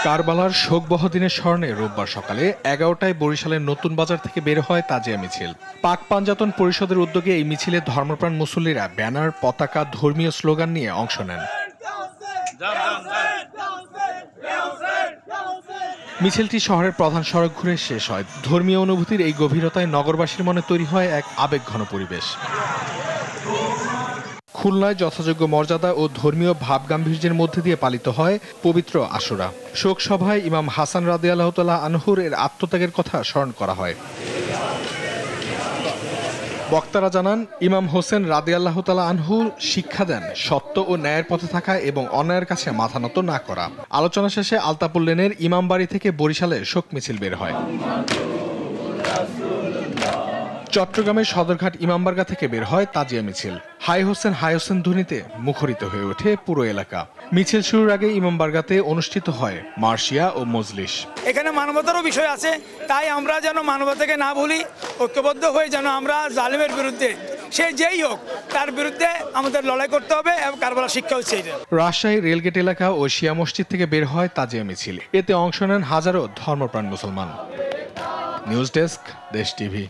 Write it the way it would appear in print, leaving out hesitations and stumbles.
কারবালার শোকবহ দিনের স্মরণে রোববার সকালে 11টায় বরিশালের নতুন বাজার থেকে বের হয় তাজিয়া মিছিল। পাক পাঞ্জাতন পরিষদের উদ্যোগে এই মিছিলে ধর্মপ্রাণ মুসল্লিরা ব্যানার, পতাকা, ধর্মীয় স্লোগান নিয়ে অংশ নেন। মিছিলটি শহরের প্রধান সড়ক ঘুরে শেষ হয়। ধর্মীয় অনুভূতির এই গভীরতায় নগরবাসীর মনে তৈরি হয় এক আবেগঘন পরিবেশ। খুলনায় যথাযোগ্য মর্যাদা ও ধর্মীয় ভাবগাম্ভীর্যের মধ্যে দিয়ে পালিত হয় পবিত্র আশুরা। শোক সভায় ইমাম হাসান রাদিয়াল্লাহু তাআলা আনহুর এর আত্মত্যাগের কথা স্মরণ করা হয়। বক্তারা জানান, ইমাম হোসেন রাদিয়াল্লাহু তাআলা আনহু শিক্ষা দেন সত্য ও ন্যায়ের পথে থাকা এবং অন্যায়ের কাছে মাথা নত না করা। আলোচনা শেষে আলতাপুর লেনের ইমামবাড়ি থেকে বরিশালে শোক মিছিল বের হয়। চট্টগ্রামের সদরঘাট ইমামবাড়া থেকে বের হয় তাজিয়া মিছিল। হাই হোসেন ধ্বনিতে মুখরিত হয়ে ওঠে পুরো এলাকা। মিছিল শুরুর আগে ইমামবাড়াতে অনুষ্ঠিত হয় মার্শিয়া ও মজলিস। এখানে মানবতারও বিষয় আছে, তাই আমরা যেন মানবতাকে না ভুলি, ঐক্যবদ্ধ হয়ে যেন আমরা জালিমের বিরুদ্ধে, সে যেই হোক তার বিরুদ্ধে আমাদের লড়াই করতে হবে। এবং কারবালার শিক্ষা হচ্ছে এটা। রাজশাহী রেলগেট এলাকা ও শিয়া মসজিদ থেকে বের হয় তাজিয়া মিছিল। এতে অংশ নেন হাজারো ধর্মপ্রাণ মুসলমান। নিউজ ডেস্ক, দেশ টিভি।